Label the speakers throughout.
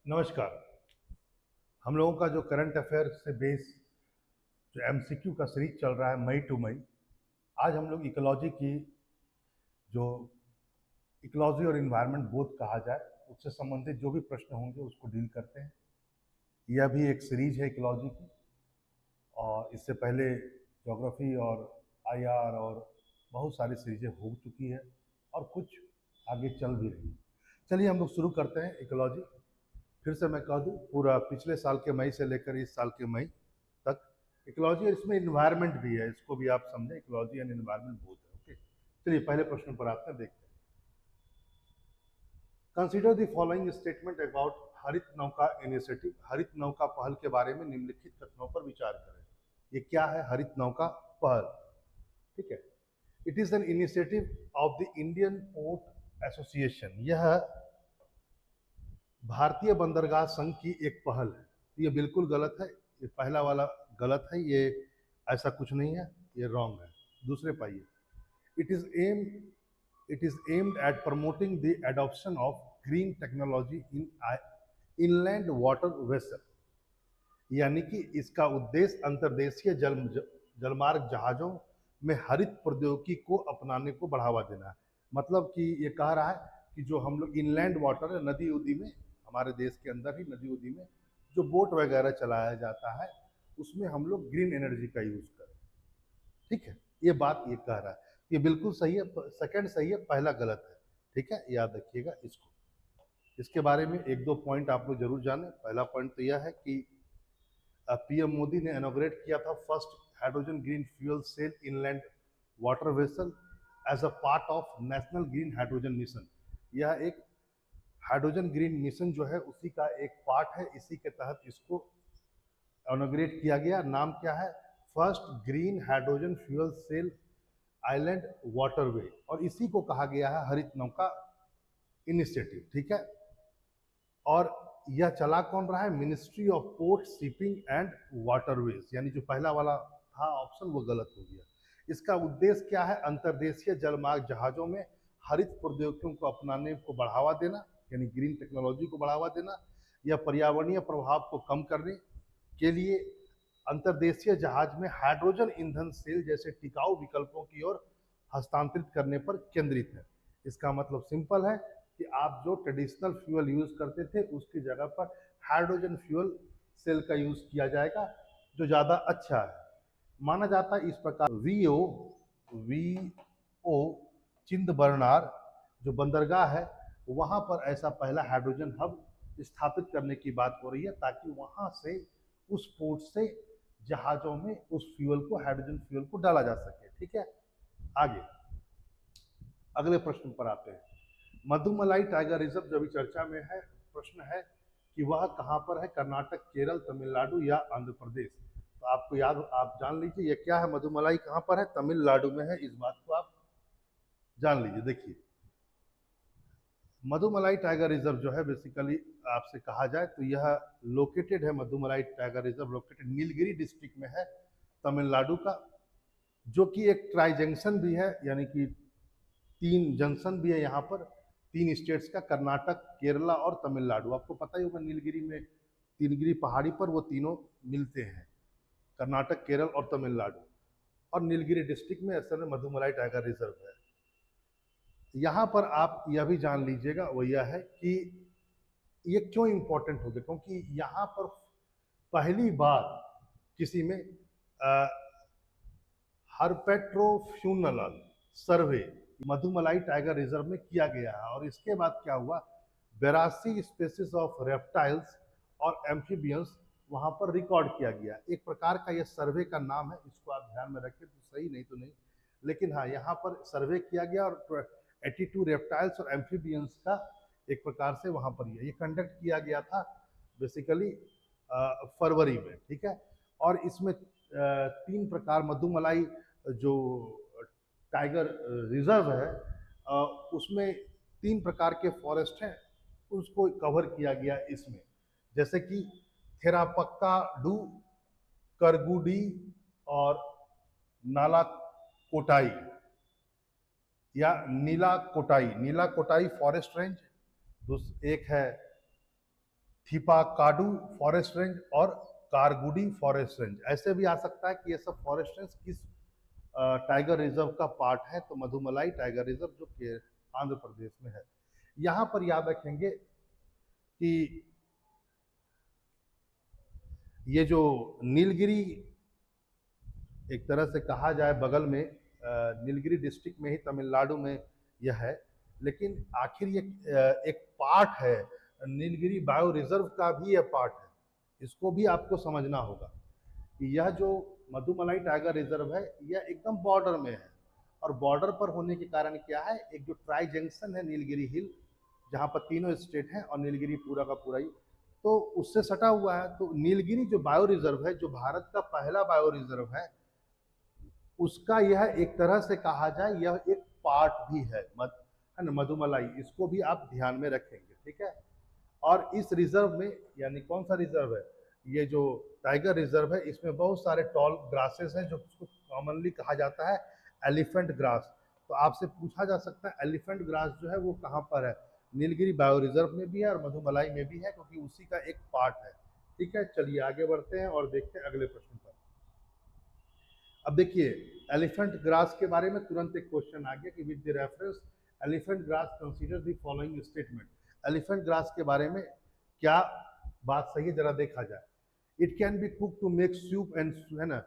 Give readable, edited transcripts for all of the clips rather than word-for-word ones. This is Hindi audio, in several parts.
Speaker 1: नमस्कार। हम लोगों का जो करंट अफेयर से बेस जो एमसीक्यू का सीरीज चल रहा है मई टू मई, आज हम लोग इकोलॉजी की जो इकोलॉजी और इन्वायरमेंट बोथ कहा जाए उससे संबंधित जो भी प्रश्न होंगे उसको डील करते हैं। यह भी एक सीरीज है इकोलॉजी की, और इससे पहले ज्योग्राफी और आईआर और बहुत सारी सीरीजें हो चुकी है और कुछ आगे चल भी रही है। चलिए हम लोग शुरू करते हैं इकोलॉजी। फिर से मैं कह दूं, पूरा पिछले साल के मई से लेकर इस साल के मई तक इकोलॉजी, और इसमें इन्वायरमेंट भी है, इसको भी आप समझें, इकोलॉजी एंड इन्वायरमेंट बोथ है। ओके, चलिए पहले प्रश्न पर आते हैं, देखते हैं। Consider the following statement about हरित नौका इनिशिएटिव। हरित नौका पहल के बारे में निम्नलिखित कथनों पर विचार करें। ये क्या है हरित नौका पहल? ठीक है, it is an initiative of the Indian port association. यह भारतीय बंदरगाह संघ की एक पहल है। ये बिल्कुल गलत है, ये पहला वाला गलत है, ये ऐसा कुछ नहीं है, ये रॉन्ग है। दूसरे पाइए, it is aim it is aimed at promoting the adoption of green technology in inland water vessel. यानी कि इसका उद्देश्य अंतर्देशीय जलमार्ग जहाजों में हरित प्रौद्योगिकी को अपनाने को बढ़ावा देना है। मतलब कि ये कह रहा है कि जो हम लोग इनलैंड वाटर है, नदी उदी में, हमारे देश के अंदर ही नदी उदी में जो बोट वगैरह चलाया जाता है, उसमें हम लोग ग्रीन एनर्जी का यूज करें। ठीक है, ये बात ये कह रहा है। ये बिल्कुल सही है, सेकंड सही है, पहला गलत है। ठीक है, याद रखिएगा इसको। इसके बारे में एक दो पॉइंट आप लोग जरूर जाने। पहला पॉइंट तो यह है कि पीएम मोदी ने इनॉग्रेट किया था first hydrogen green fuel cell inland water vessel as a part of national green hydrogen mission. यह एक हाइड्रोजन ग्रीन मिशन जो है उसी का एक पार्ट है, इसी के तहत इसको इनॉग्रेट किया गया। नाम क्या है? First green hydrogen fuel cell island waterway, और इसी को कहा गया है हरित नौका इनिशिएटिव। ठीक है, और यह चला कौन रहा है? Ministry of port shipping and waterways. यानी जो पहला वाला था ऑप्शन वो गलत हो गया। इसका उद्देश्य क्या है? अंतर्देशीय जलमार्ग जहाजों में हरित प्रौद्योगिकियों को अपनाने को बढ़ावा देना, यानी ग्रीन टेक्नोलॉजी को बढ़ावा देना, या पर्यावरणीय प्रभाव को कम करने के लिए अंतर्देशीय जहाज में हाइड्रोजन ईंधन सेल जैसे टिकाऊ विकल्पों की ओर हस्तांतरित करने पर केंद्रित है। इसका मतलब सिंपल है कि आप जो ट्रेडिशनल फ्यूल यूज करते थे उसकी जगह पर हाइड्रोजन फ्यूल सेल का यूज किया जाएगा, जो ज्यादा अच्छा है माना जाता है। इस प्रकार वी ओ चिंद बरनार जो बंदरगाह है, वहां पर ऐसा पहला हाइड्रोजन हब स्थापित करने की बात हो रही है, ताकि वहां से उस पोर्ट से जहाजों में उस फ्यूल को, हाइड्रोजन फ्यूल को डाला जा सके। ठीक है, आगे अगले प्रश्न पर आते हैं। मधुमलाई टाइगर रिजर्व जो अभी चर्चा में है, प्रश्न है कि वह कहां पर है? कर्नाटक, केरल, तमिलनाडु या आंध्र प्रदेश? तो आपको याद, आप जान लीजिए ये क्या है, मधुमलाई कहां पर है? तमिलनाडु में है, इस बात को आप जान लीजिए। देखिए, मधुमलाई टाइगर रिजर्व जो है बेसिकली आपसे कहा जाए तो यह लोकेटेड है, Mudumalai tiger reserve located Nilgiri district में है, तमिलनाडु का, जो कि एक ट्राई जंक्शन भी है, यानी कि तीन जंक्शन भी है यहाँ पर, तीन स्टेट्स का, कर्नाटक, केरला और तमिलनाडु। आपको पता ही होगा नीलगिरी में, नीलगिरी पहाड़ी पर वो तीनों मिलते हैं, कर्नाटक, केरल और तमिलनाडु। और नीलगिरी डिस्ट्रिक्ट में असल में मधुमलाई टाइगर रिजर्व है। यहाँ पर आप यह भी जान लीजिएगा, वो यह है कि ये क्यों इंपॉर्टेंट हो गया, क्योंकि यहाँ पर पहली बार किसी में हर्पेट्रोफ्यूनल सर्वे मधुमलाई टाइगर रिजर्व में किया गया है। और इसके बाद क्या हुआ, 82 स्पेसीज ऑफ रेप्टाइल्स और एम्फीबियंस वहां पर रिकॉर्ड किया गया। एक प्रकार का यह सर्वे का नाम है, इसको आप ध्यान में रखें तो सही, नहीं तो नहीं, लेकिन हाँ यहाँ पर सर्वे किया गया और 82 रेप्टाइल्स और एम्फीबियंस का एक प्रकार से वहां पर ये कंडक्ट किया गया था बेसिकली फरवरी में। ठीक है, और इसमें तीन प्रकार मधुमलाई जो टाइगर रिजर्व है, उसमें तीन प्रकार के फॉरेस्ट हैं, उसको कवर किया गया इसमें, जैसे कि थेरापक्का डू, करगुडी और नाला कोटाई या नीला कोटाई फॉरेस्ट रेंज। एक है थीपाकाडू फॉरेस्ट रेंज और कारगुडी फॉरेस्ट रेंज। ऐसे भी आ सकता है कि ये सब फॉरेस्ट रेंज किस टाइगर रिजर्व का पार्ट है, तो मधुमलाई टाइगर रिजर्व जो कि आंध्र प्रदेश में है। यहाँ पर याद रखेंगे कि ये जो नीलगिरी, एक तरह से कहा जाए बगल में नीलगिरी डिस्ट्रिक्ट में ही तमिलनाडु में यह है, लेकिन आखिर ये एक पार्ट है, नीलगिरी बायो रिजर्व का भी यह पार्ट है। इसको भी आपको समझना होगा कि यह जो मधुमलाई टाइगर रिजर्व है यह एकदम बॉर्डर में है, और बॉर्डर पर होने के कारण क्या है, एक जो ट्राई जंक्शन है नीलगिरी हिल, जहाँ पर तीनों स्टेट हैं और नीलगिरी पूरा का पूरा ही तो उससे सटा हुआ है। तो नीलगिरी जो बायो रिजर्व है, जो भारत का पहला बायो रिजर्व है, उसका यह एक तरह से कहा जाए यह एक पार्ट भी है ना, मधुमलाई। इसको भी आप ध्यान में रखेंगे, ठीक है। और इस रिजर्व में, यानी कौन सा रिजर्व है, ये जो टाइगर रिजर्व है, इसमें बहुत सारे टॉल ग्रासेस हैं जो उसको कॉमनली कहा जाता है एलिफेंट ग्रास। तो आपसे पूछा जा सकता है एलिफेंट ग्रास जो है वो कहाँ पर है, नीलगिरी बायो रिजर्व में भी है और मधुमलाई में भी है, क्योंकि उसी का एक पार्ट है, ठीक है। चलिए आगे बढ़ते हैं और देखते हैं अगले प्रश्न पर। अब देखिए एलिफेंट ग्रास के बारे में तुरंत एक क्वेश्चन आ गया कि with the reference elephant grass consider the following statement. Elephant grass के बारे में क्या बात सही है, जरा देखा जाए। It can be cook to make soup and, है ना,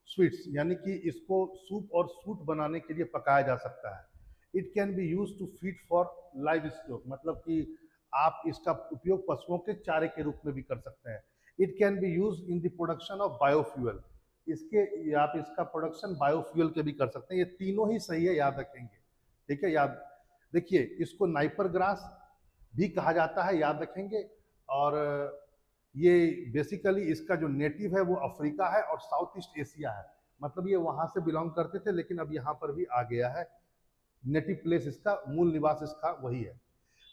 Speaker 1: स्वीट्स, यानी कि इसको सूप और सूट बनाने के लिए पकाया जा सकता है। It can be use to feed for livestock, मतलब कि आप इसका उपयोग पशुओं के चारे के रूप में भी कर सकते हैं। It can be use in the production of biofuel, इसके आप इसका प्रोडक्शन बायोफ्यूल के भी कर सकते हैं। ये तीनों ही सही है, याद रखेंगे, ठीक है। याद देखिए, इसको नाइपर ग्रास भी कहा जाता है, याद रखेंगे। और ये बेसिकली इसका जो नेटिव है वो अफ्रीका है और साउथ ईस्ट एशिया है, मतलब ये वहां से बिलोंग करते थे, लेकिन अब यहाँ पर भी आ गया है। नेटिव प्लेस इसका, मूल निवास इसका वही है।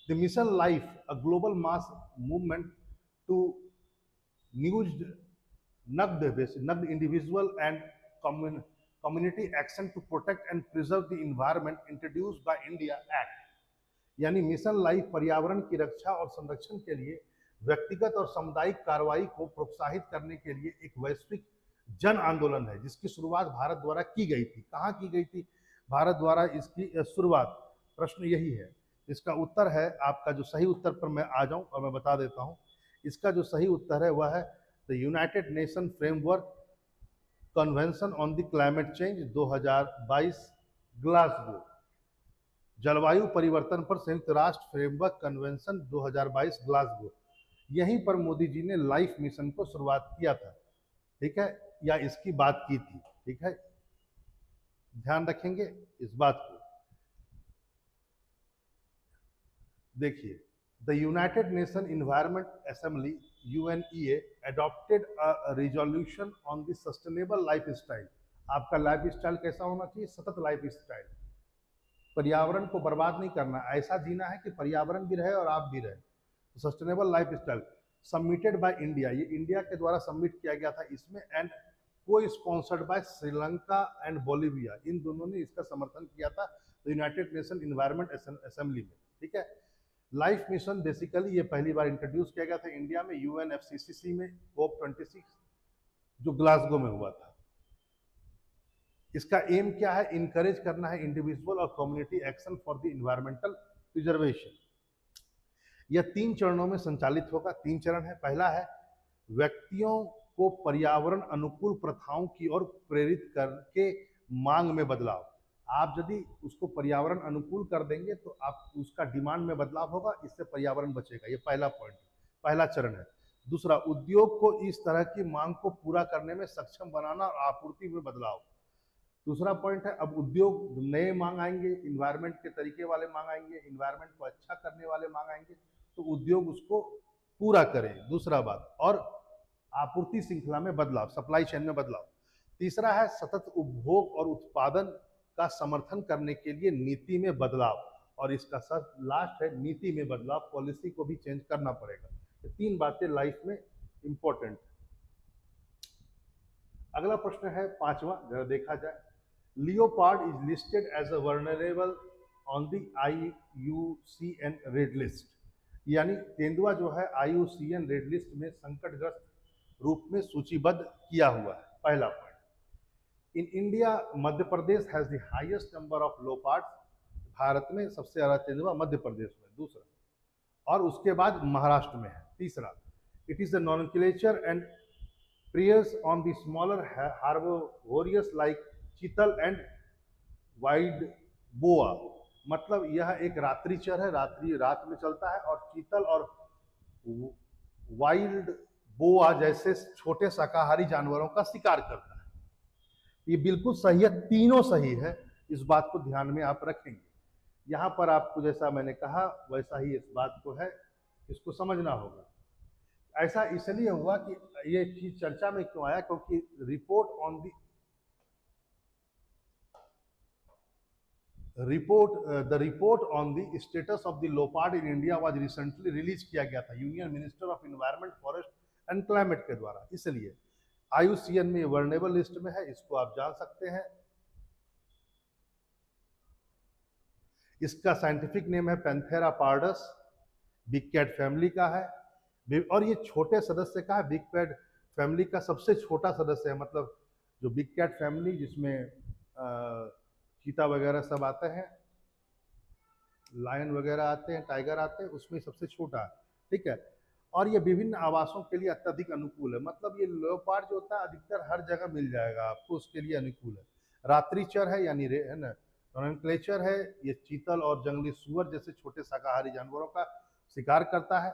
Speaker 1: The mission life, a global mass movement to nudge nugged individual and community action to protect and preserve the environment introduced by India Act। यानी मिशन लाइफ पर्यावरण की रक्षा और संरक्षण के लिए व्यक्तिगत और सामुदायिक कार्रवाई को प्रोत्साहित करने के लिए एक वैश्विक जन आंदोलन है, जिसकी शुरुआत भारत द्वारा की गई थी। कहाँ की गई थी भारत द्वारा इसकी शुरुआत? प्रश्न यही है। इसका उत्तर है, आपका जो सही उत्तर पर मैं आ जाऊं और मैं बता देता हूं, इसका जो सही उत्तर है वह है the United nation framework convention on the climate change 2022 Glasgow, जलवायु परिवर्तन पर संयुक्त राष्ट्र फ्रेमवर्क कन्वेंशन 2022 ग्लासगो। यहीं पर मोदी जी ने लाइफ मिशन को शुरुआत किया था, ठीक है, या इसकी बात की थी, ठीक है। ध्यान रखेंगे इस बात को। देखिए, the United nation environment assembly UNEA adopted a resolution on the sustainable lifestyle। आपका लाइफ स्टाइल कैसा होना चाहिए? सतत लाइफ स्टाइल, पर्यावरण को बर्बाद नहीं करना, ऐसा जीना है कि पर्यावरण भी रहे और आप भी रहे, तो sustainable lifestyle. Submitted by India, ये इंडिया के द्वारा सबमिट किया गया था इसमें, एंड को sponsored by Sri Lanka and Bolivia, इन दोनों ने इसका समर्थन किया था यूनाइटेड नेशन इन्वायरमेंट असेंबली में, ठीक है। लाइफ मिशन बेसिकली ये पहली बार इंट्रोड्यूस किया गया था इंडिया में UNFCCC में, COP26 जो ग्लासगो में हुआ था। इसका एम क्या है? इनकरेज करना है इंडिविजुअल और community action for the environmental preservation. यह 3 चरणों में संचालित होगा। 3 चरण है। पहला है व्यक्तियों को पर्यावरण अनुकूल प्रथाओं की ओर प्रेरित करके मांग में बदलाव। आप यदि उसको पर्यावरण अनुकूल कर देंगे तो आप उसका डिमांड में बदलाव होगा, इससे पर्यावरण बचेगा। ये पहला पॉइंट, पहला चरण है। दूसरा, उद्योग को इस तरह की मांग को पूरा करने में सक्षम बनाना और आपूर्ति में बदलाव। दूसरा पॉइंट है, अब उद्योग नए मांग आएंगे, इन्वायरमेंट के तरीके वाले मांग आएंगे, इन्वायरमेंट को अच्छा करने वाले मांग आएंगे, तो उद्योग उसको पूरा करे। दूसरा बात, और आपूर्ति श्रृंखला में बदलाव, सप्लाई चेन में बदलाव। तीसरा है सतत उपभोग और उत्पादन का समर्थन करने के लिए नीति में बदलाव, और इसका लास्ट है नीति में बदलाव, पॉलिसी को भी चेंज करना पड़ेगा। ये 3 बातें लाइफ में इंपॉर्टेंट। अगला प्रश्न है 5वां, जरा देखा जाए। Leopard is listed as a vulnerable on the IUCN red list. यानी तेंदुआ जो है IUCN रेड लिस्ट में संकटग्रस्त रूप में सूचीबद्ध किया हुआ है। पहला point. In India Madhya Pradesh has the highest number of leopards. Bharat में सबसे ज्यादा तेंदुआ मध्य प्रदेश में। दूसरा, और उसके बाद महाराष्ट्र में है। तीसरा, it is the nocturnal and preys on the smaller herbivores like chital and wild boar. मतलब यह एक रात्रिचर है, रात में चलता है, और चीतल और वाइल्ड बोआ जैसे छोटे शाकाहारी जानवरों का शिकार करता है। ये बिल्कुल सही है, तीनों सही है। इस बात को ध्यान में आप रखेंगे। यहाँ पर आपको जैसा मैंने कहा वैसा ही इस बात को है, इसको समझना होगा। ऐसा इसलिए हुआ कि ये चीज चर्चा में क्यों आया, क्योंकि the report on the status of the leopard in India was recently release किया गया था union minister of environment, forest and climate के द्वारा। इसलिए IUCN में वर्नेबल लिस्ट में है, इसको आप जान सकते हैं। इसका साइंटिफिक नेम है Panthera pardus, big cat family का है, और ये छोटे सदस्य का है। बिग कैट फैमिली का सबसे छोटा सदस्य है, मतलब जो बिग कैट फैमिली जिसमें चीता वगैरह सब आते हैं, लायन वगैरह आते हैं, टाइगर आते हैं, उसमें सबसे छोटा है। ठीक है, और ये विभिन्न आवासों के लिए अत्यधिक अनुकूल है। मतलब ये लेओपार्ड जो होता है अधिकतर हर जगह मिल जाएगा आपको, उसके लिए अनुकूल है। रात्रिचर है, यानी है ना, नॉनक्लेचर है। ये चीतल और जंगली सुअर जैसे छोटे शाकाहारी जानवरों का शिकार करता है।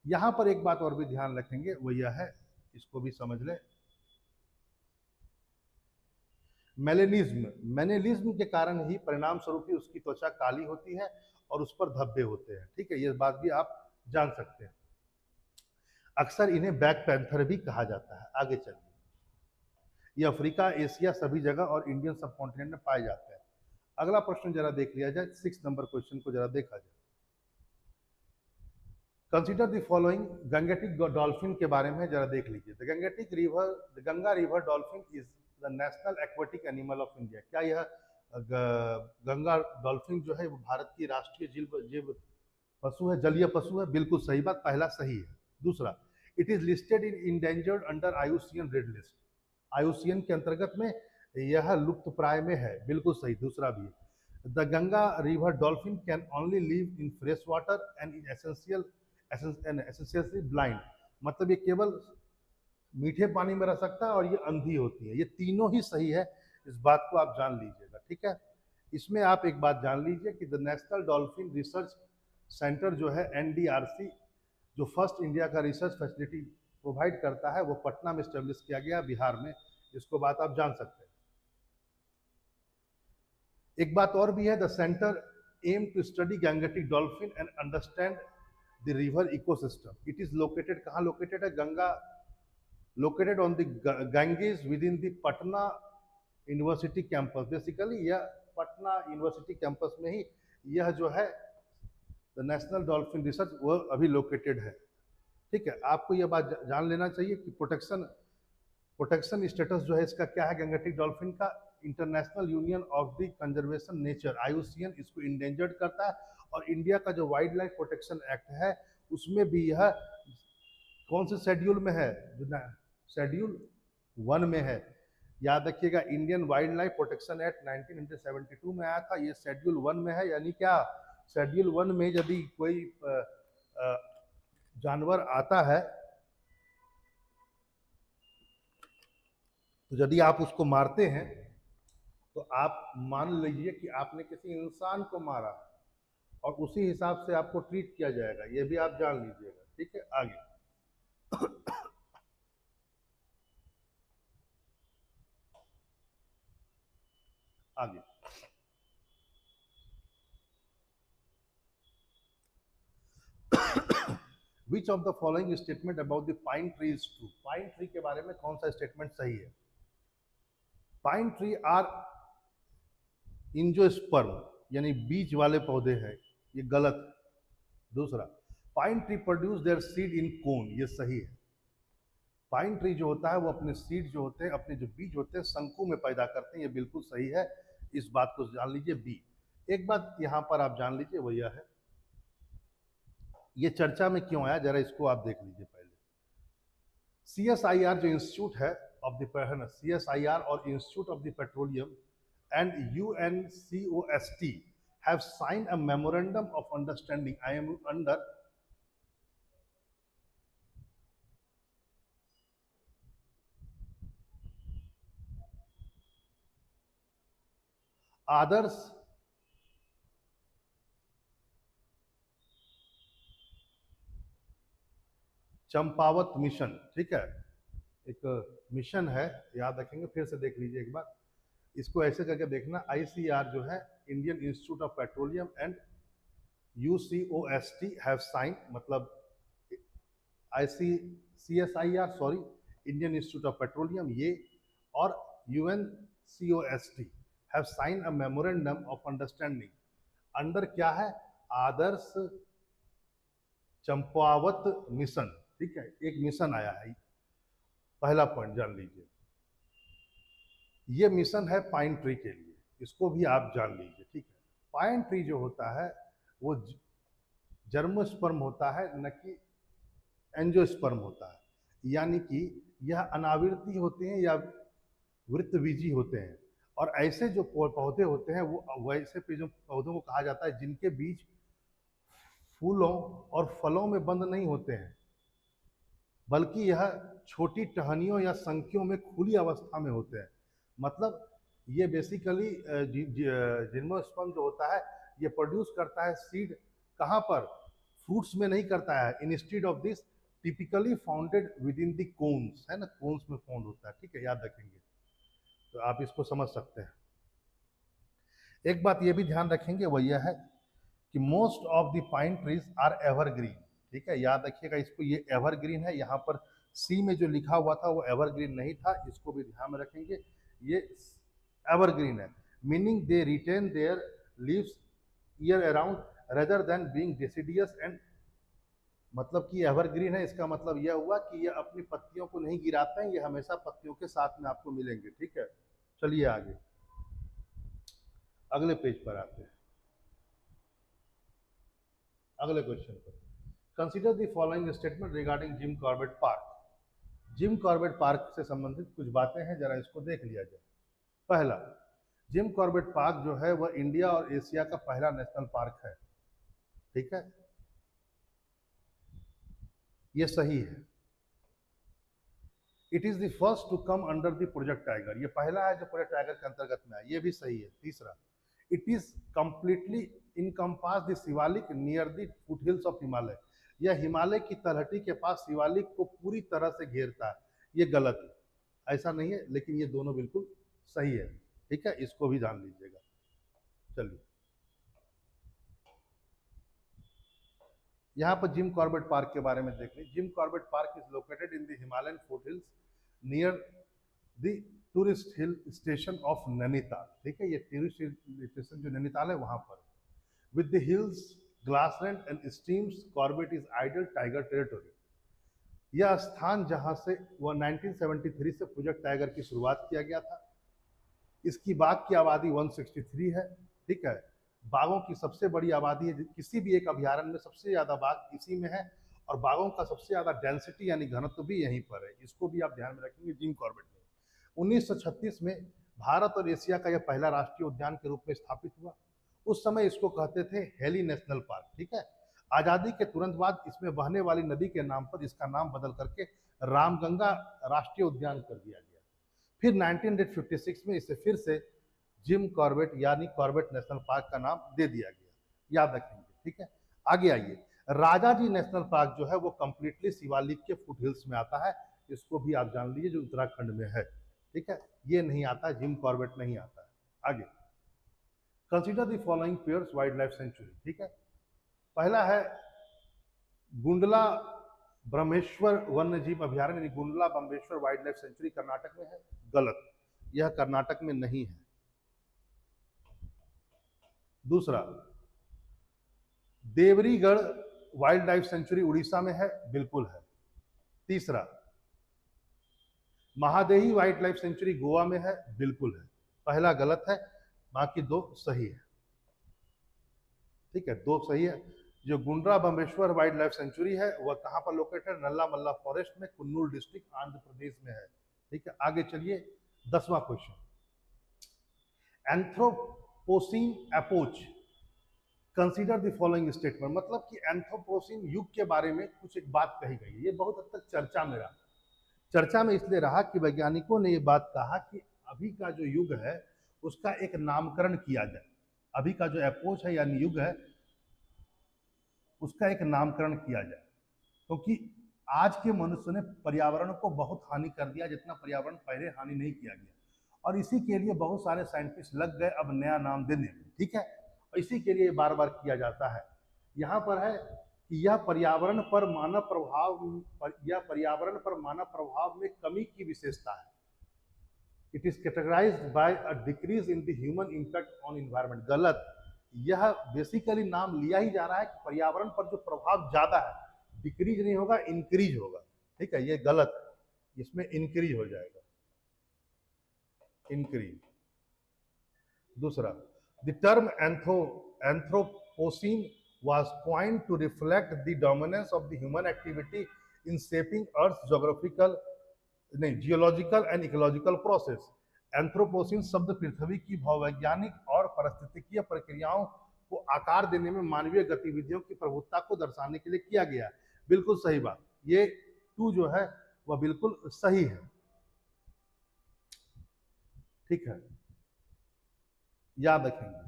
Speaker 1: यहाँ पर एक बात और भी ध्यान रखेंगे, वो यह है, इसको भी समझ लें। मेलेनिज्म के कारण ही परिणाम स्वरूप ही उसकी त्वचा काली होती है और उस पर धब्बे होते हैं। ठीक है, ये बात भी आप जान सकते हैं। अक्सर इन्हें बैक पैंथर भी कहा जाता है। आगे चलिए। ये अफ्रीका, एशिया सभी जगह और इंडियन सब कॉन्टिनेंट में पाए जाते हैं। अगला प्रश्न जरा देख लिया जाए, 6 नंबर क्वेश्चन को जरा देखा जाए। Consider the following. Gangetic dolphin के बारे में जरा देख लीजिए। The Ganga river dolphin is the national aquatic animal of India. क्या यह गंगा डॉल्फिन जो है वो भारत की राष्ट्रीय जीव पशु है, जलीय पशु है? बिल्कुल सही बात, पहला सही है। दूसरा, it is listed in endangered under IUCN red list. IUCN के अंतर्गत में यह लुप्त प्राय में है, बिल्कुल सही, दूसरा भी है। The Ganga river dolphin can only live in fresh water and is essentially blind. मतलब ये केवल मीठे पानी में रह सकता है और ये अंधी होती है। ये तीनों ही सही है, इस बात को आप जान लीजिएगा। ठीक है, इसमें आप एक बात जान लीजिए कि the national dolphin research centre जो है NDRC, जो फर्स्ट इंडिया का रिसर्च फैसिलिटी प्रोवाइड करता है, वो पटना में स्टेब्लिश किया गया, बिहार में। इसको बात आप जान सकते हैं। एक बात और भी है, the centre aim to study Gangetic dolphin and understand the river ecosystem. It is located, कहाँ लोकेटेड है? Ganga, located on the Ganges within the Patna university campus. Basically यह पटना यूनिवर्सिटी कैंपस में ही यह जो है द नेशनल डॉल्फिन रिसर्च वो अभी लोकेटेड है। ठीक है, आपको यह बात जान लेना चाहिए कि प्रोटेक्शन स्टेटस जो है इसका क्या है गंगेटिक डॉल्फिन का। International union of the conservation nature IUCN इसको इंडेंजर्ड करता है, और इंडिया का जो वाइल्ड लाइफ प्रोटेक्शन एक्ट है उसमें भी यह कौन से शेड्यूल में है? शेड्यूल 1 में है। याद रखिएगा, Indian wild life protection act 1972 में आया था, ये शेड्यूल 1 में है। यानी क्या, शेड्यूल 1 में यदि कोई जानवर आता है तो यदि आप उसको मारते हैं तो आप मान लीजिए कि आपने किसी इंसान को मारा, और उसी हिसाब से आपको ट्रीट किया जाएगा। ये भी आप जान लीजिएगा। ठीक है, आगे। आगे, which of the following statement about the pine tree is true? Pine tree के बारे में कौन सा स्टेटमेंट सही है? पाइन ट्री आर इंजोस्पर्म, यानी बीज वाले पौधे हैं, ये गलत है। दूसरा, pine tree produce their seed in cone, ये सही है। पाइन ट्री जो होता है वो अपने सीड जो होते हैं, अपने जो बीज होते हैं, शंकु में पैदा करते हैं, ये बिल्कुल सही है। इस बात को जान लीजिए, बी। एक बात यहाँ पर आप जान लीजिए, वो यह है, ये चर्चा में क्यों आया, जरा इसको आप देख लीजिए पहले। CSIR जो इंस्टीट्यूट है ऑफ द CSIR और institute of the petroleum and UNCOST have signed a memorandum of understanding. I am under Adarsh Champawat mission, ठीक है, एक मिशन है, याद रखेंगे, फिर से देख लीजिए एक बार, इसको ऐसे करके देखना। ICR जो है Indian Institute of Petroleum and UCOST have sign, मतलब CSIR sorry, Indian Institute of Petroleum ये, और UNCOST have sign a memorandum of understanding under क्या है, आदर्श चंपावत मिशन, ठीक है, एक मिशन आया है। पहला पॉइंट जान लीजिए, ये मिशन है पाइन ट्री के लिए, इसको भी आप जान लीजिए, ठीक है। पाइन ट्री जो होता है वो जर्मोस्पर्म होता है, न कि एंजियोस्पर्म होता है, यानी कि यह अनावृति होते हैं या वृत्तबीजी होते हैं। और ऐसे जो पौधे होते हैं वो वैसे पौधों को कहा जाता है जिनके बीज फूलों और फलों में बंद नहीं होते हैं, बल्कि यह छोटी टहनियों या संख्यों में खुली अवस्था में होते हैं। मतलब ये बेसिकली जिम्नोस्पर्म जो होता है ये प्रोड्यूस करता है सीड, कहाँ पर, फ्रूट्स में नहीं करता है। Instead of this typically founded with in the cons, है ना, कोन्स में फाउंड होता है, ठीक है, याद रखेंगे, तो आप इसको समझ सकते हैं। एक बात ये भी ध्यान रखेंगे वो यह है कि most of the pine trees are evergreen, ठीक है, याद रखिएगा इसको, ये एवरग्रीन है। यहाँ पर सी में जो लिखा हुआ था वो एवरग्रीन नहीं था, इसको भी ध्यान में रखेंगे, ये एवरग्रीन है, meaning they retain their leaves year around rather than being deciduous and, मतलब कि एवरग्रीन है, इसका मतलब यह हुआ कि ये अपनी पत्तियों को नहीं गिराते हैं, ये हमेशा पत्तियों के साथ में आपको मिलेंगे, ठीक है। चलिए आगे अगले पेज पर आते हैं, अगले क्वेश्चन पर। Consider the following statement regarding Jim Corbett park. Jim Corbett park से संबंधित कुछ बातें हैं, जरा इसको देख लिया जाए। पहला, जिम कॉर्बेट पार्क जो है वह इंडिया और एशिया का पहला नेशनल पार्क है, ठीक है, ये सही है। It is the first to come under the project tiger, ये पहला है जो प्रोजेक्ट टाइगर के अंतर्गत में है, ये भी सही है। तीसरा, it is completely encompass the Shivalik near the foothills of Himalaya, यह हिमालय की तलहटी के पास शिवालिक को पूरी तरह से घेरता है, ये गलत है, ऐसा नहीं है, लेकिन ये दोनों बिल्कुल सही है, ठीक है, इसको भी जान लीजिएगा। चलिए यहाँ पर जिम कॉर्बेट पार्क के बारे में देख लीजिए। Jim Corbett park is located in the Himalayan foothills near the tourist hill station of Nainital, ठीक है, ये टूरिस्ट हिल स्टेशन जो नैनीताल है वहां पर। With the hills grassland and streams, Corbett is ideal tiger territory. यह स्थान जहां से वह 1973 से प्रोजेक्ट टाइगर की शुरुआत किया गया था। इसकी बाघ की आबादी 163 है, ठीक है, बाघों की सबसे बड़ी आबादी है, किसी भी एक अभ्यारण्य में सबसे ज्यादा बाघ इसी में है, और बाघों का सबसे ज्यादा डेंसिटी यानी घनत्व भी यहीं पर है, इसको भी आप ध्यान में रखेंगे जिम कॉर्बेट में। 1936 में भारत और एशिया का यह पहला राष्ट्रीय उद्यान के रूप में स्थापित हुआ। उस समय इसको कहते थे हेली नेशनल पार्क, ठीक है। आजादी के तुरंत बाद इसमें बहने वाली नदी के नाम पर इसका नाम बदल करके रामगंगा राष्ट्रीय उद्यान कर दिया गया। फिर 1956 में इसे फिर से जिम कॉर्बेट यानी कॉर्बेट नेशनल पार्क का नाम दे दिया गया, याद रखेंगे, ठीक है। आगे आइए, राजाजी नेशनल पार्क जो है वो कंप्लीटली शिवालिक के फुट हिल्स में आता है, इसको भी आप जान लीजिए, जो उत्तराखंड में है, ठीक है, ये नहीं आता, जिम कॉर्बेट नहीं आता है। आगे, consider the following pairs wild life century, ठीक है। पहला है गुंडला ब्रह्मेश्वर वन्य जीव अभ्यारण्य, Gundla Brahmeshwar wild life century Karnataka में है, गलत, यह कर्नाटक में नहीं है। दूसरा, Debrigarh wild life century Orissa में है, बिल्कुल है। तीसरा, महादेही वाइल्ड लाइफ सेंचुरी गोवा में है, बिल्कुल है। पहला गलत है, बाकी दो सही है, ठीक है, दो सही है। जो गुंड्रा बम्बेश्वर वाइल्ड लाइफ सेंचुरी है वह कहाँ पर लोकेटेड है? नल्ला मल्ला फॉरेस्ट में, कुन्नूर डिस्ट्रिक्ट, आंध्र प्रदेश में है। ठीक है, आगे चलिए 10वां question. Anthropocene epoch consider the following statement, मतलब कि एंथ्रोपोसीन युग के बारे में कुछ एक बात कही गई है। ये बहुत हद तक चर्चा में रहा। चर्चा में इसलिए रहा कि वैज्ञानिकों ने ये बात कहा कि अभी का जो युग है उसका एक नामकरण किया जाए। अभी का जो एपोच है यानी युग है उसका एक नामकरण किया जाए, क्योंकि आज के मनुष्य ने पर्यावरण को बहुत हानि कर दिया जितना पर्यावरण पहले हानि नहीं किया गया, और इसी के लिए बहुत सारे साइंटिस्ट लग गए अब नया नाम देने में। ठीक है, इसी के लिए बार बार किया जाता है। यहाँ पर है कि यह पर्यावरण पर मानव प्रभाव में कमी की विशेषता है। It is categorised by a decrease in the human impact on environment. गलत, यह बेसिकली नाम लिया ही जा रहा है कि पर्यावरण पर जो प्रभाव ज्यादा है, डिक्रीज नहीं होगा, इंक्रीज होगा। ठीक है, ये गलत है, इसमें इंक्रीज हो जाएगा, इंक्रीज। दूसरा, the term anthropocene was coined to reflect the dominance of the human activity in shaping Earth's geological and ecological process. Anthropocene शब्द पृथ्वी की भौवैज्ञानिक और पारिस्थितिकीय प्रक्रियाओं को आकार देने में मानवीय गतिविधियों की प्रभुत्ता को दर्शाने के लिए किया गया। बिल्कुल सही बात, ये 2 जो है वह बिल्कुल सही है। ठीक है, याद रखेंगे।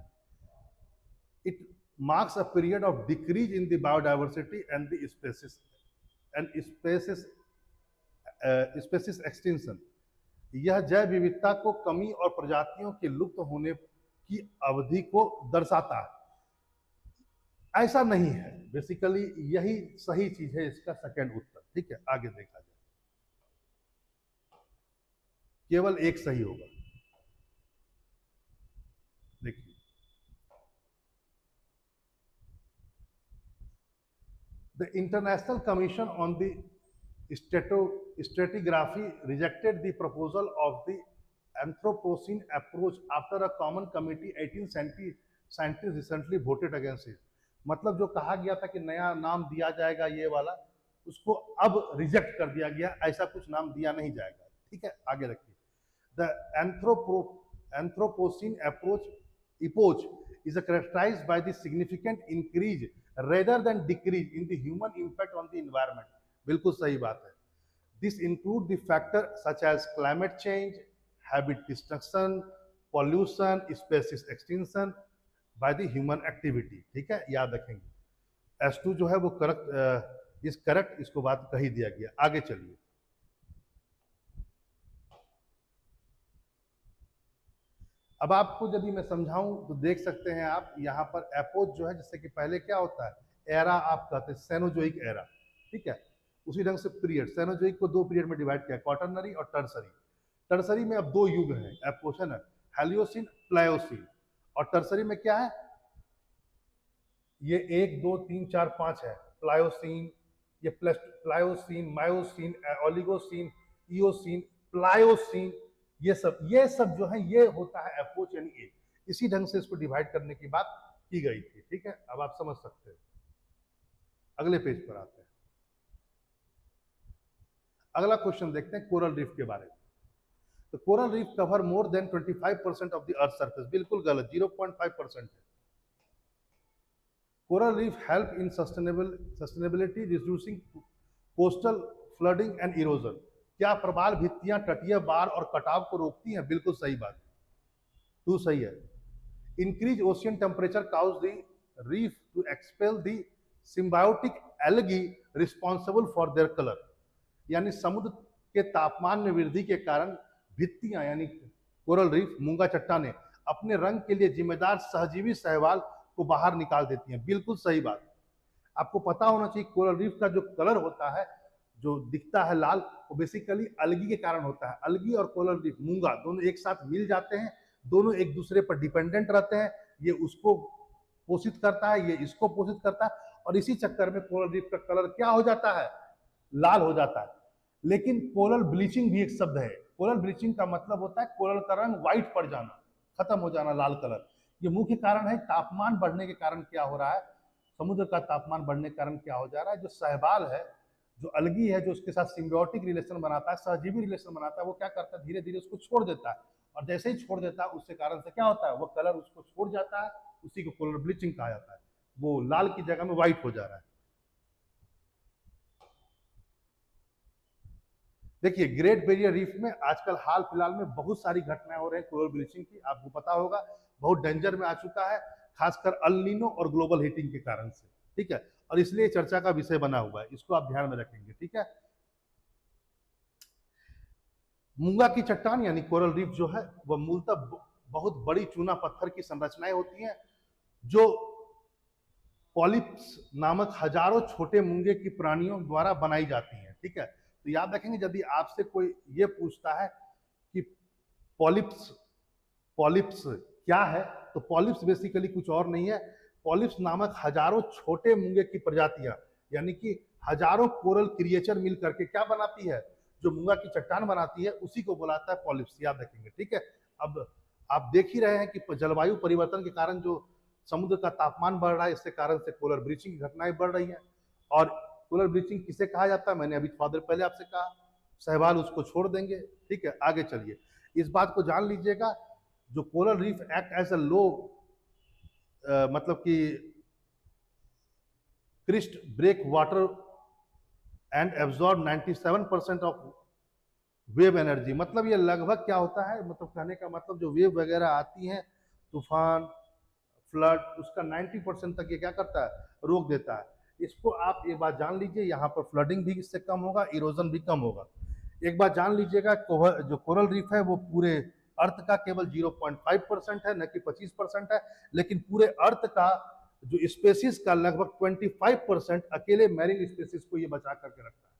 Speaker 1: It marks a period of decrease in the biodiversity and the species extinction। यह जैव विविधता को कमी और प्रजातियों के लुप्त होने की अवधि को दर्शाता है। ऐसा नहीं है, बेसिकली यही सही चीज है, इसका सेकंड उत्तर। ठीक है, आगे देखा जाए, केवल एक सही होगा। देखिए, The International Commission on the Stratigraphy rejected the proposal of the Anthropocene approach after a common committee 18 scientists recently voted against it। मतलब जो कहा गया था कि नया नाम दिया जाएगा ये वाला, उसको अब रिजेक्ट कर दिया गया, ऐसा कुछ नाम दिया नहीं जाएगा। ठीक है, आगे रखिए। The Anthropocene approach is characterized by the significant increase rather than decrease in the human impact on the environment। बिल्कुल सही बात है। This include the factor such as climate change, habitat destruction, pollution, species extinction by the human activity। ठीक है, याद रखेंगे। S2 जो है वो करेक्ट इस करेक्ट, इसको बात कही दिया गया। आगे चलिए, अब आपको यदि मैं समझाऊं तो देख सकते हैं आप यहाँ पर एपोच जो है, जैसे कि पहले क्या होता है, एरा आप कहते हैं, सेनोजोइक एरा। ठीक है, उसी ढंग से पीरियड, सेनोजोइक को 2 पीरियड में डिवाइड किया, क्वाटरनरी और टर्सरी। टर्सरी में अब 2 युग हैं, एपोशन है, हेलियोसिन, प्लायोसिन। और टर्सरी में क्या है, ये 1 2 3 4 5 है, प्लायोसिन, ये Pliocene, myosin, Oligocene, eosin, Pliocene, ये सब जो है ये होता है एपोच यानी एज। इसी ढंग से इसको डिवाइड करने की बात की गई थी। ठीक है, अब आप समझ सकते हैं। अगले पेज पर आते हैं, अगला क्वेश्चन देखते हैं कोरल रीफ के बारे में। तो coral reef cover more than 25% of the earth surface. बिल्कुल गलत, 0.5% है। Coral reef help in sustainability reducing coastal flooding and erosion. क्या प्रवाल भित्तियां तटीय बाढ़ और कटाव को रोकती हैं? बिल्कुल सही बात, 2 सही है। Increase ocean temperature cause the reef to expel the symbiotic algae responsible for their colour. यानी समुद्र के तापमान में वृद्धि के कारण भित्तियां यानी कोरल रीफ, मूंगा चट्टाने अपने रंग के लिए जिम्मेदार सहजीवी शैवाल को बाहर निकाल देती हैं। बिल्कुल सही बात। आपको पता होना चाहिए कोरल रीफ का जो कलर होता है, जो दिखता है लाल, वो बेसिकली अलगी के कारण होता है। अलगी और कोरल रीफ, मूंगा, दोनों एक साथ मिल जाते हैं, दोनों एक दूसरे पर डिपेंडेंट रहते हैं। ये उसको पोषित करता है, ये इसको पोषित करता है, और इसी चक्कर में कोरल रीफ का कलर क्या हो जाता है, लाल हो जाता है। लेकिन कोरल ब्लीचिंग भी एक शब्द है। कोरल ब्लीचिंग का मतलब होता है कोरल का रंग व्हाइट पड़ जाना, खत्म हो जाना, लाल कलर। ये मुख्य कारण है तापमान बढ़ने के कारण क्या हो रहा है, समुद्र का तापमान बढ़ने के कारण क्या हो जा रहा है, जो शैवाल है, जो अलगी है, जो उसके साथ सिम्बियोटिक रिलेशन बनाता है, सहजीवी रिलेशन बनाता है, वो क्या करता है, धीरे धीरे उसको छोड़ देता है। और जैसे ही छोड़ देता है उसके कारण से क्या होता है, वो कलर उसको छोड़ जाता है, उसी को कलर ब्लीचिंग कहा जाता है। वो लाल की जगह में व्हाइट हो जा रहा है। देखिए, ग्रेट बैरियर रीफ में आजकल हाल फिलहाल में बहुत सारी घटनाएं हो रही हैं कोरल ब्लीचिंग की, आपको पता होगा, बहुत डेंजर में आ चुका है, खासकर अल नीनो और ग्लोबल हीटिंग के कारण से। ठीक है, और इसलिए चर्चा का विषय बना हुआ है, इसको आप ध्यान में रखेंगे। ठीक है, मूंगा की चट्टान यानी कोरल रीफ जो है वह मूलतः बहुत बड़ी चूना पत्थर की संरचनाएं होती हैं, जो पॉलिप्स नामक हजारों छोटे मूंगे की प्राणियों द्वारा बनाई जाती हैं। ठीक है, तो याद रखेंगे, यदि आपसे कोई ये पूछता है कि पॉलिप्स पॉलिप्स क्या है, तो पॉलिप्स बेसिकली कुछ और नहीं है, पॉलिप्स नामक हजारों छोटे मूंगे की प्रजातियां, यानी कि हजारों कोरल क्रिएचर मिल करके क्या बनाती है, जो मूंगा की चट्टान बनाती है, उसी को बुलाता है पॉलिप्स, याद रखेंगे। ठीक है, अब आप देख ही रहे हैं कि जलवायु परिवर्तन के कारण जो समुद्र का तापमान बढ़ रहा है, इसके कारण से पोलर ब्लीचिंग की घटनाएं बढ़ रही हैं। और पोलर ब्लीचिंग किसे कहा जाता है, मैंने अभी थोड़ा देर पहले आपसे कहा, शैवाल उसको छोड़ देंगे। ठीक है, आगे चलिए, इस बात को जान लीजिएगा, जो coral reef act as a low मतलब कि crest breakwater and absorb 97% of wave energy. मतलब ये लगभग क्या होता है, मतलब कहने का मतलब जो वेव वगैरह आती हैं, तूफान, फ्लड, उसका 90% तक ये क्या करता है, रोक देता है। इसको आप एक बात जान लीजिए, यहाँ पर फ्लडिंग भी इससे कम होगा, इरोजन भी कम होगा। एक बात जान लीजिएगा, जो कोरल रीफ है वो पूरे अर्थ का केवल 0.5% है, न कि 25% है, लेकिन पूरे अर्थ का जो स्पेसिस का लगभग 25% अकेले मैरीन स्पेसिस को ये बचा करके रखता है।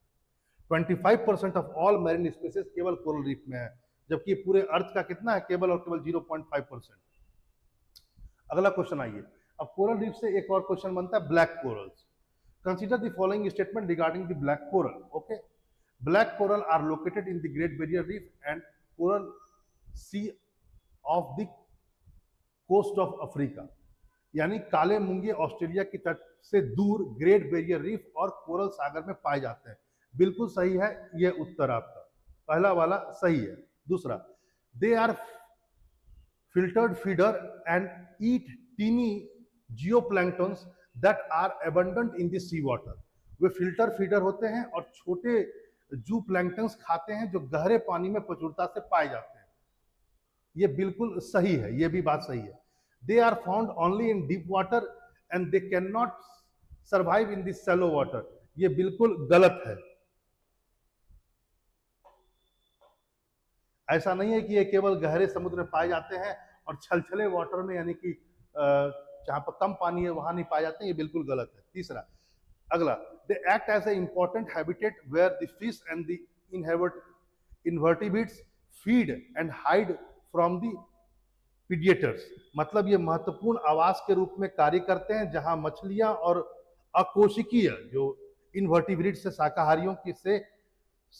Speaker 1: 25% ऑफ ऑल मैरीन स्पेसिस केवल कोरल रीफ में है, जबकि पूरे अर्थ का कितना है, केवल और केवल 0.5%। अगला क्वेश्चन आइए, अब कोरल रीफ से एक और क्वेश्चन बनता है, black corals. Consider the following statement regarding the black coral. Okay, black coral are located in the Great Barrier Reef and coral sea off the coast of Africa. यानी काले मूंगे ऑस्ट्रेलिया की तट से दूर ग्रेट बैरियर रीफ और कोरल सागर में पाए जाते हैं। बिल्कुल सही है, ये उत्तर आपका पहला वाला सही है। दूसरा, they are filtered feeder and eat teeny geoplanktons that are abundant in the sea water। Way filter feeder होते हैं और छोटे जू प्लैंक्टन्स खाते हैं जो गहरे पानी में प्रचुरता से पाए जाते हैं। ये बिल्कुल सही है, ये भी बात सही है। They are found only in deep water and they can not survive in the shallow water. ये बिल्कुल गलत है। ऐसा नहीं है कि ये केवल गहरे समुद्र में पाए जाते हैं और छलछले वाटर में, यानी कि जहां पर कम पानी है वहां नहीं पाए जाते हैं, ये बिल्कुल गलत है। तीसरा, अगला, they act as a important habitat where the fish and the invertebrates feed and hide from the predators. मतलब ये महत्वपूर्ण आवास के रूप में कार्य करते हैं, जहां मछलियां और अकोशिकीय जो इन्वर्टिब्रेट से शाकाहारियों की से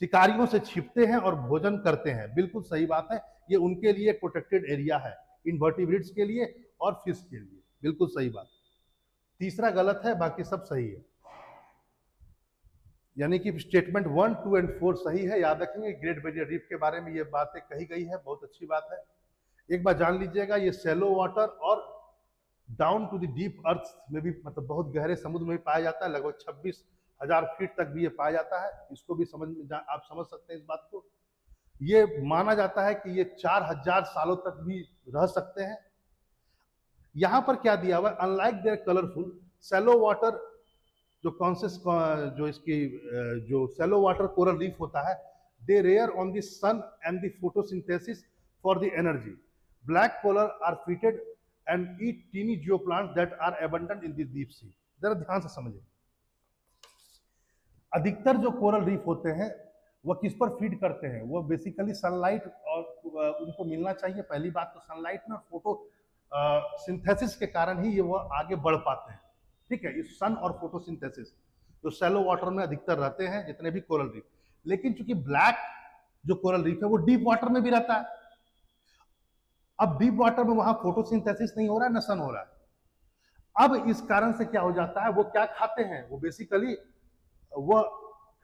Speaker 1: शिकारियों से छिपते हैं और भोजन करते हैं। बिल्कुल सही बात है, ये उनके लिए प्रोटेक्टेड एरिया है, इन्वर्टिब्रेट्स के लिए और फिश के लिए। बिल्कुल सही बात। तीसरा गलत है, बाकी सब सही है। यानी कि स्टेटमेंट 1, 2 एंड 4 सही है। याद रखेंगे, ग्रेट बैरियर रीफ के बारे में ये बातें कही गई है, बहुत अच्छी बात है। एक बार जान लीजिएगा, ये शैलो वाटर और डाउन टू द डीप अर्थ में भी, मतलब बहुत गहरे समुद्र में भी पाया जाता है, लगभग 26,000 फीट तक भी ये पाया जाता है। इसको भी आप समझ सकते हैं इस बात को। ये माना जाता है कि ये 4,000 सालों तक भी रह सकते हैं। यहां पर क्या दिया हुआ है, unlike their colourful shallow water, जो इसकी जो शैलो वाटर कोरल रीफ होता है, they rely on the sun and the photosynthesis for the energy. Black coral are feeders and eat tiny zooplankton that are abundant in the deep sea. जरा ध्यान से समझिए, अधिकतर जो कोरल रीफ होते हैं वह किस पर फीड करते हैं, वो बेसिकली सनलाइट, और उनको मिलना चाहिए। पहली बात तो सनलाइट में फोटो सिंथेसिस के कारण ही ये वो आगे बढ़ पाते हैं। ठीक है, ये सन और फोटोसिंथेसिस जो शैलो वाटर में अधिकतर रहते हैं जितने भी कोरल रीफ। लेकिन चूंकि ब्लैक जो कोरल रीफ है वो डीप वाटर में भी रहता है। अब डीप वाटर में वहां फोटोसिंथेसिस नहीं हो रहा है, न सन हो रहा है। अब इस कारण से क्या हो जाता है, वो क्या खाते हैं, वो बेसिकली वो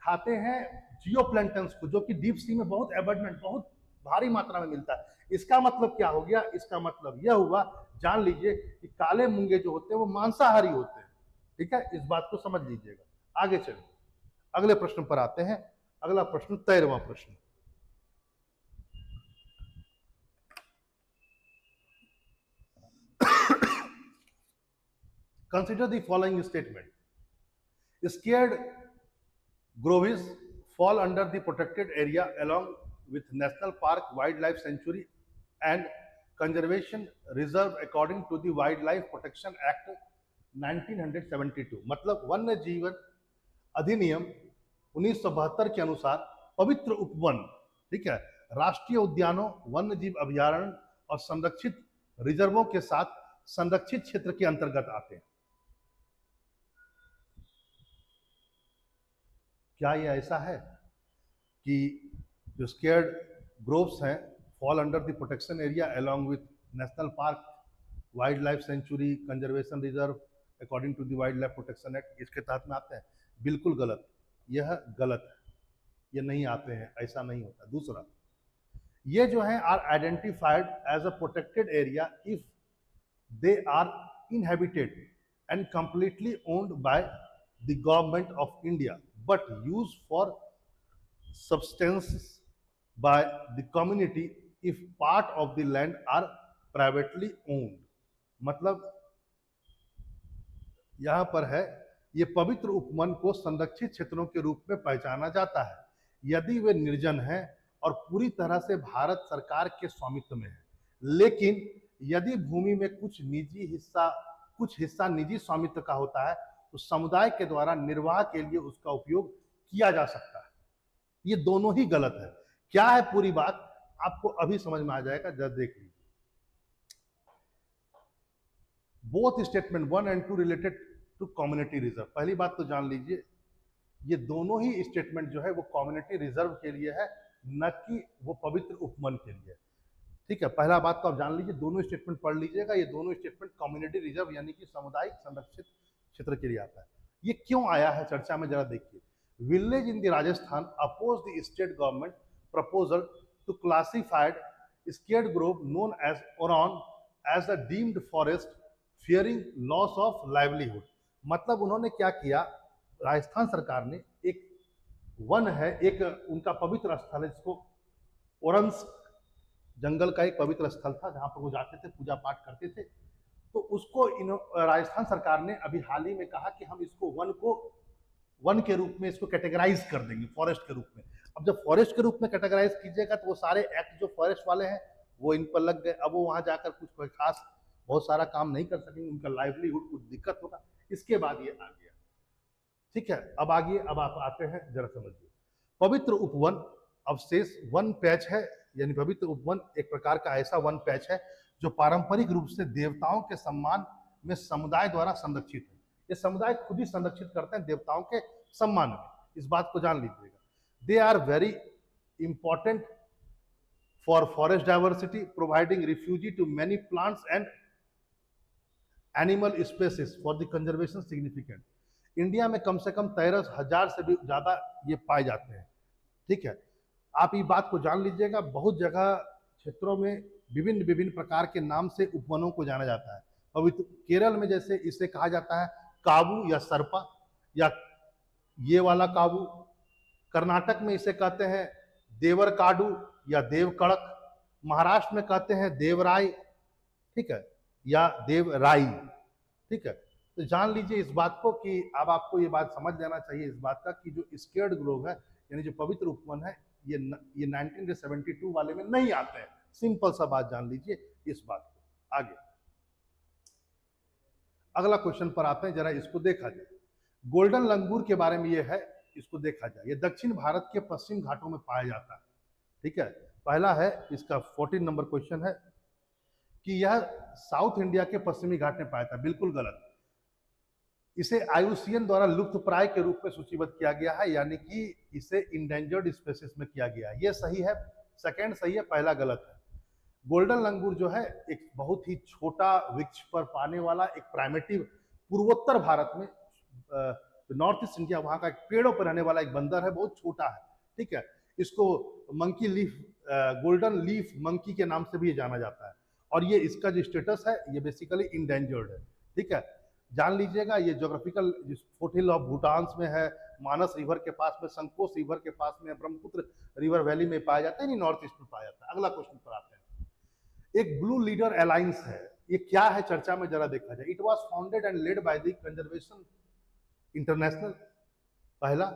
Speaker 1: खाते हैं जियोप्लैंक्टन्स को, जो कि डीप सी में बहुत एबंडेंट, बहुत भारी मात्रा में मिलता है। इसका मतलब क्या हो गया, इसका मतलब यह हुआ, जान लीजिए कि काले मूंगे जो होते हैं वो मांसाहारी होते हैं। ठीक है, इस बात को समझ लीजिएगा। आगे चलिए, अगले प्रश्न पर आते हैं। अगला प्रश्न 13वां प्रश्न। Consider the following statement. Scared groves fall under the protected area along with National Park, Wildlife Sanctuary and Conservation Reserve according to the Wildlife Protection Act 1972। मतलब वन्य जीवन अधिनियम 1972 के अनुसार पवित्र उपवन, ठीक है, राष्ट्रीय उद्यानों, वन्य जीव अभयारण्य और संरक्षित रिजर्वों के साथ संरक्षित क्षेत्र के अंतर्गत आते हैं। क्या ये ऐसा है कि जो स्केयर्ड ग्रोव्स हैं fall under the protection area along with national park, wild life sanctuary, conservation reserve according to the wild life protection act, इसके तहत में आते हैं? बिल्कुल गलत, यह गलत है, ये नहीं आते हैं, ऐसा नहीं होता। दूसरा, ये जो है are identified as a protected area if they are inhabited and completely owned by the government of India but used for subsistence by the community if part of the land are privately owned। मतलब यहां पर है, ये पवित्र उपवन को संरक्षित क्षेत्रों के रूप में पहचाना जाता है यदि वे निर्जन हैं और पूरी तरह से भारत सरकार के स्वामित्व में है, लेकिन यदि भूमि में कुछ हिस्सा निजी स्वामित्व का होता है तो समुदाय के द्वारा निर्वाह के लिए उसका उपयोग किया जा सकता है। ये दोनों ही गलत है। क्या है पूरी बात, आपको अभी समझ में आ जाएगा, जरा देख लीजिए। Both statement 1 and 2 related to community reserve. पहली बात तो जान लीजिए, ये दोनों ही स्टेटमेंट जो है वो कम्युनिटी रिजर्व के लिए है, न कि वो पवित्र उपवन के लिए। ठीक है, पहला बात तो आप जान लीजिए, दोनों स्टेटमेंट पढ़ लीजिएगा, ये दोनों स्टेटमेंट कम्युनिटी रिजर्व यानी कि सामुदायिक संरक्षित क्षेत्र के लिए आता है। ये क्यों आया है चर्चा में, जरा देखिए। Village in the Rajasthan oppose the state government proposal to classified sacred grove known as Oran as a deemed forest fearing loss of livelihood. मतलब उन्होंने क्या किया, राजस्थान सरकार ने एक वन है, एक उनका पवित्र स्थल है जिसको ओरंस जंगल का एक पवित्र स्थल था जहां पर वो जाते थे, पूजा पाठ करते थे, तो उसको राजस्थान सरकार ने अभी हाल ही में कहा कि हम इसको वन के रूप में इसको कैटेगराइज कर देंगे, फॉरेस्ट के रूप में। अब जब फॉरेस्ट के रूप में कैटेगराइज कीजिएगा तो वो सारे एक्ट जो फॉरेस्ट वाले हैं वो इन पर लग गए। अब वो वहां जाकर कुछ कोई खास बहुत सारा काम नहीं कर सकेंगे, उनका लाइवलीहुड कुछ दिक्कत होगा। इसके बाद ये आ गया। ठीक है, अब आगे, अब आप आते हैं, जरा समझिए। पवित्र उपवन अवशेष वन पैच है, यानी पवित्र उपवन एक प्रकार का ऐसा वन पैच है जो पारंपरिक रूप से देवताओं के सम्मान में समुदाय द्वारा संरक्षित है। ये समुदाय खुद ही संरक्षित करते हैं देवताओं के सम्मान में, इस बात को जान लीजिएगा। They are very important for forest diversity providing refugee to many plants and animal species for the conservation significant. India में कम से कम 13,000 से भी ज्यादा ये पाए जाते हैं। ठीक है, आप ये बात को जान लीजिएगा, बहुत जगह क्षेत्रों में विभिन्न विभिन्न प्रकार के नाम से उपवनों को जाना जाता है। पवित्र केरल में जैसे इसे कहा जाता है काबू या सरपा या ये वाला काबू, कर्नाटक में इसे कहते हैं देवरकाडू या देवकड़क, महाराष्ट्र में कहते हैं देवराय, ठीक है, या देवराई। ठीक है, तो जान लीजिए इस बात को कि अब आपको ये बात समझ लेना चाहिए इस बात का कि जो स्केयर्ड ग्रोव है यानी जो पवित्र उपवन है ये 1972 वाले में नहीं आते हैं। सिंपल सा बात जान लीजिए इस बात को। आगे अगला क्वेश्चन पर आते हैं, जरा इसको देखा जाए। गोल्डन लंगूर के बारे में ये है, इसको देखा जाए। ये दक्षिण भारत के पश्चिम घाटों में पाया जाता है। ठीक है, पहला है इसका 14 नंबर क्वेश्चन है कि यह साउथ इंडिया के पश्चिमी घाट में पाया था। बिल्कुल गलत, इसे आईयूसीएन द्वारा लुप्त प्राय के रूप में सूचीबद्ध किया गया है, यानी कि इसे इंडेंजर्ड स्पेसीज में किया गया है। ये सही है, सेकंड सही है, पहला गलत है। गोल्डन लंगूर जो है एक बहुत ही छोटा वृक्ष पर पाने वाला एक प्राइमेटिव पूर्वोत्तर भारत में नॉर्थ ईस्ट इंडिया, वहां का एक पेड़ों पर रहने वाला एक बंदर है, बहुत छोटा है, ठीक है। इसको monkey leaf, golden leaf monkey के नाम से भी जाना जाता है। और ये इसका जो स्टेटस है ये बेसिकली इंडेंजर्ड है, ठीक है। जान लीजिएगा ये जोग्राफिकल फोटिल ऑफ भूटान में है, मानस रिवर के पास में, संकोस रिवर के पास में, ब्रह्मपुत्र रिवर वैली में पाया जाता है, नहीं नॉर्थ ईस्ट में पाया जाता है। अगला क्वेश्चन पर आते हैं। एक ब्लू लीडर अलायंस है, ये क्या है चर्चा में जरा देखा जाए। It was founded and led by the conservation international, पहला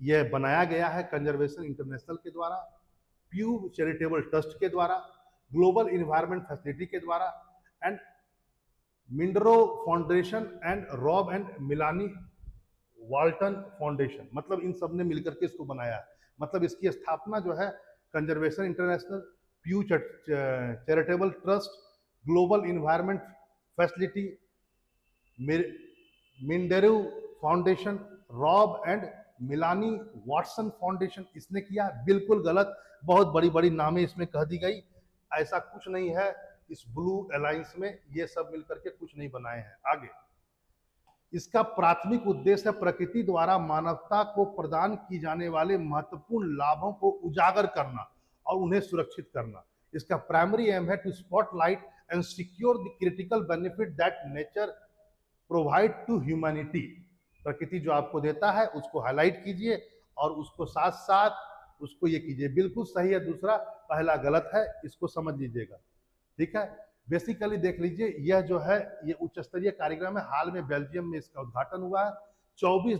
Speaker 1: यह बनाया गया है कंजर्वेशन इंटरनेशनल के द्वारा, प्यू चैरिटेबल ट्रस्ट के द्वारा, ग्लोबल इन्वायरमेंट फैसिलिटी के द्वारा, and Minderoo foundation and Rob and Melani Walton foundation. मतलब इन सब ने मिलकर के इसको बनाया है। मतलब इसकी स्थापना जो है conservation international, Pew charitable trust, global environment facility, Minderoo foundation, Rob and Melani Watson foundation, इसने किया। बिल्कुल गलत, बहुत बड़ी बड़ी नामें इसमें कह दी गई। ऐसा कुछ नहीं है इस ब्लू अलायंस में, ये सब मिलकर के कुछ नहीं बनाए हैं। आगे, इसका प्राथमिक उद्देश्य है प्रकृति द्वारा मानवता को प्रदान की जाने वाले महत्वपूर्ण लाभों को उजागर करना और उन्हें सुरक्षित करना। इसका प्राइमरी एम है to spotlight and secure the critical benefit that nature provide to humanity. प्रकृति जो आपको देता है उसको हाईलाइट कीजिए और उसको साथ साथ उसको ये कीजिए। बिल्कुल सही है दूसरा, पहला गलत है, इसको समझ लीजिएगा, ठीक है। बेसिकली देख लीजिए, यह जो है ये उच्च स्तरीय कार्यक्रम है, हाल में बेल्जियम में इसका उद्घाटन हुआ है। 24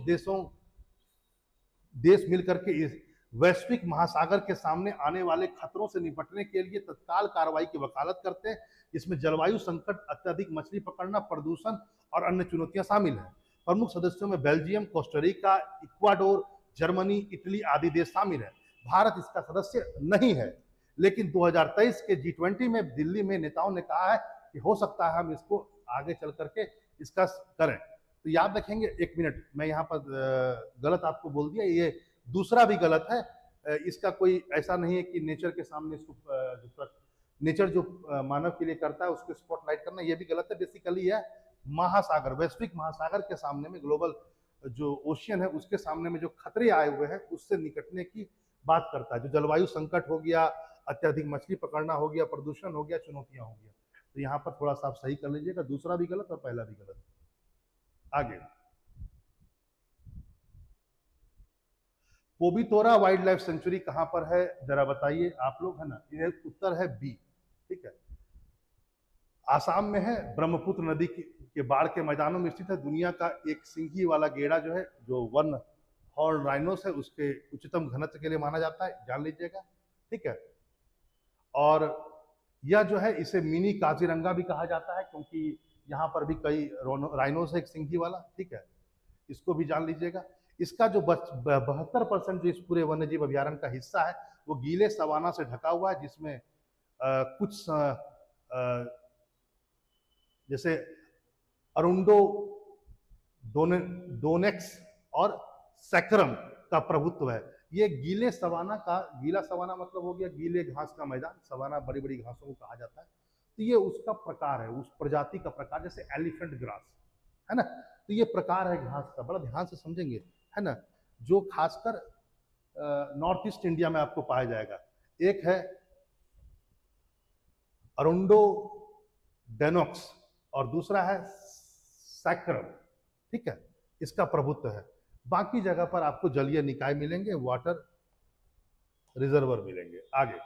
Speaker 1: देश मिलकर के इस वैश्विक महासागर के सामने आने वाले खतरों से निपटने के लिए तत्काल कार्रवाई की वकालत करते हैं। इसमें जलवायु संकट, अत्यधिक मछली पकड़ना, प्रदूषण और अन्य चुनौतियां शामिल हैं। प्रमुख सदस्यों में Belgium, Costa Rica, Ecuador, Germany, Italy आदि देश शामिल है। भारत इसका सदस्य नहीं है, लेकिन 2023 के G20 में दिल्ली में नेताओं ने कहा है कि हो सकता है हम इसको आगे चल करके इसका करें। तो याद रखेंगे, एक मिनट, मैं यहाँ पर गलत आपको बोल दिया, ये दूसरा भी गलत है। इसका कोई ऐसा नहीं है कि नेचर के सामने इसको नेचर जो मानव के लिए करता है उसको स्पॉटलाइट करना, ये भी गलत है। बेसिकली यह महासागर, वैश्विक महासागर के सामने में, ग्लोबल जो ओशियन है उसके सामने में जो खतरे आए हुए हैं उससे निकटने की बात करता है। जो जलवायु संकट हो गया, अत्यधिक मछली पकड़ना हो गया, प्रदूषण हो गया, चुनौतियां हो गया। तो यहाँ पर थोड़ा सा आप सही कर लीजिएगा, दूसरा भी गलत और पहला भी गलत। आगे, पोबितोरा वाइल्ड लाइफ सेंचुरी कहां पर है जरा बताइए आप लोग, है ना। ये उत्तर है बी, ठीक है। आसाम में है, ब्रह्मपुत्र नदी के बाढ़ के मैदानों में स्थित है। दुनिया का एक सिंगी वाला गेड़ा जो है, जो वन हॉर्न राइनोस है, उसके उच्चतम घनत्व के लिए माना जाता है, जान लीजिएगा, ठीक है। और यह जो है इसे मिनी काजीरंगा भी कहा जाता है, क्योंकि यहाँ पर भी कई राइनोस है एक सिंगी वाला, ठीक है। इसको भी जान लीजिएगा। इसका जो 72% जो इस पूरे वन्यजीव अभ्यारण्य का हिस्सा है वो गीले सवाना से ढका हुआ है, जिसमें कुछ जैसे अरुंडो डोनेक्स और सैक्रम का प्रभुत्व है। ये गीले सवाना का, गीला सवाना मतलब हो गया गीले घास का मैदान, सवाना बड़ी बड़ी घासों को कहा जाता है। तो ये उसका प्रकार है, उस प्रजाति का प्रकार, जैसे एलिफेंट ग्रास है ना। तो ये प्रकार है घास का, बड़ा ध्यान से समझेंगे, है ना, जो खासकर नॉर्थ ईस्ट इंडिया में आपको पाया जाएगा। एक है अरुंडो डेनोक्स और दूसरा है सैक्रम, ठीक है। इसका प्रभुत्व है। बाकी जगह पर आपको जलीय निकाय मिलेंगे, वाटर रिजर्वर मिलेंगे। आगे,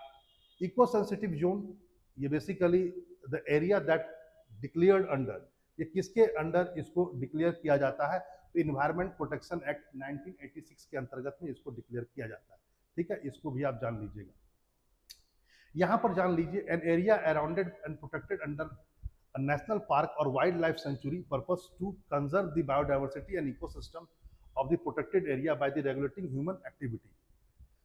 Speaker 1: इको सेंसिटिव जोन, ये basically the area that declared under, ये किसके अंडर इसको डिक्लेयर किया जाता है, तो इन्वायरमेंट प्रोटेक्शन एक्ट 1986 के अंतर्गत में इसको डिक्लेयर किया जाता है, ठीक है। इसको भी आप जान लीजिएगा। यहां पर जान लीजिए, an area arounded and protected under a national park or wildlife sanctuary purpose to conserve the biodiversity and ecosystem of the protected area by the regulating human activity।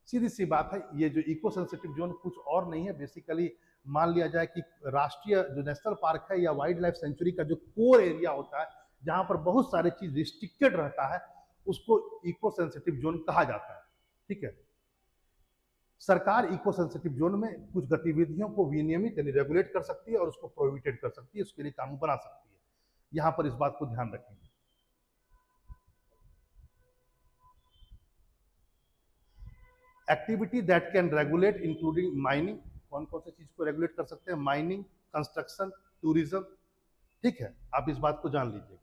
Speaker 1: सीधी सी बात है, ये जो इको सेंसिटिव जोन कुछ और नहीं है, बेसिकली मान लिया जाए कि राष्ट्रीय जो नेशनल पार्क है या वाइल्ड लाइफ सेंचुरी का जो कोर एरिया होता है, जहां पर बहुत सारे चीज रिस्ट्रिक्टेड रहता है, उसको इको सेंसिटिव जोन कहा जाता है, ठीक है। सरकार इको सेंसिटिव जोन में कुछ गतिविधियों को विनियमित यानी रेगुलेट कर सकती है और उसको प्रोहिबिटेड कर सकती है, उसके लिए कानून बना सकती है। यहां पर इस बात को ध्यान रखेंगे। Activity that can regulate including mining, कौन कौन सी चीज को रेगुलेट कर सकते हैं? Mining, construction, tourism. ठीक है, आप इस बात को जान लीजिएगा।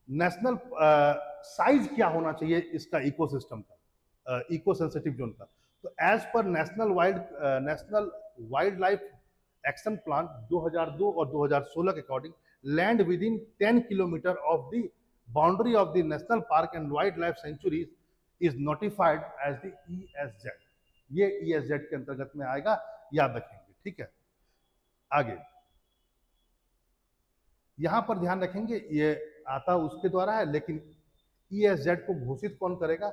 Speaker 1: नेशनल साइज क्या होना चाहिए इसका इकोसिस्टम का, इको सेंसिटिव जोन का? तो as per national wild life action plan 2002 और 2016 के according, land within 10 kilometre of the boundary of the national park and wild life sanctuary is notified as the ESZ। ये ESZ के अंतर्गत में आएगा, याद रखेंगे। ठीक है, आगे यहां पर ध्यान रखेंगे, ये आता उसके द्वारा है, लेकिन ESZ को घोषित कौन करेगा?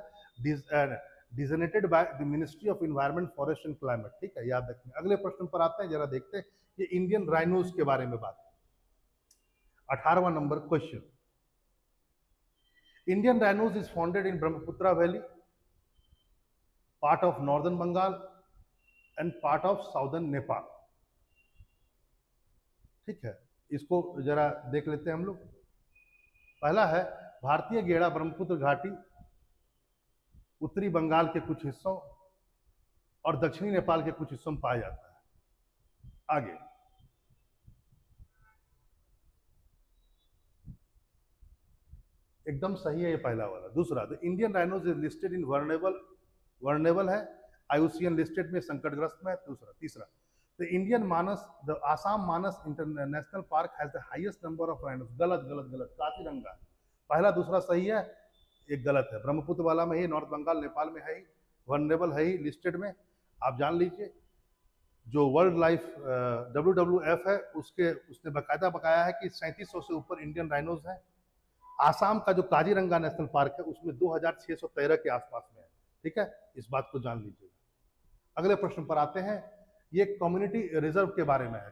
Speaker 1: Designated by the ministry of environment, forest and climate. ठीक है, याद रखेंगे। अगले प्रश्न पर आते हैं, जरा देखते हैं ये इंडियन राइनोज के बारे में बात। 18वां number question, Indian rhinos is founded in Brahmaputra valley, part of northern Bengal and part of southern Nepal. ठीक है, इसको जरा देख लेते हैं हम लोग। पहला है भारतीय गेड़ा ब्रह्मपुत्र घाटी, उत्तरी बंगाल के कुछ हिस्सों और दक्षिणी नेपाल के कुछ हिस्सों में पाया जाता है। आगे एकदम सही है ये पहला वाला। दूसरा, the Indian rhinos is listed in vulnerable है, IUCN लिस्टेड में संकटग्रस्त में। दूसरा। तीसरा, the Indian Manas, the Assam Manas international park has the highest number of rhinos. गलत गलत गलत, काजीरंगा। पहला दूसरा सही है, एक गलत है। ब्रह्मपुत्र वाला में ही, नॉर्थ बंगाल नेपाल में है ही, वर्नेबल है ही लिस्टेड में। आप जान लीजिए, जो वर्ल्ड लाइफ WWF है उसने बाकायदा बकाया है कि 3700 से ऊपर इंडियन राइनोज हैं। आसाम का जो काजीरंगा नेशनल पार्क है उसमें 2613 के आसपास में है। ठीक है, इस बात को जान लीजिएगा। अगले प्रश्न पर आते हैं, ये कम्युनिटी रिजर्व के बारे में है।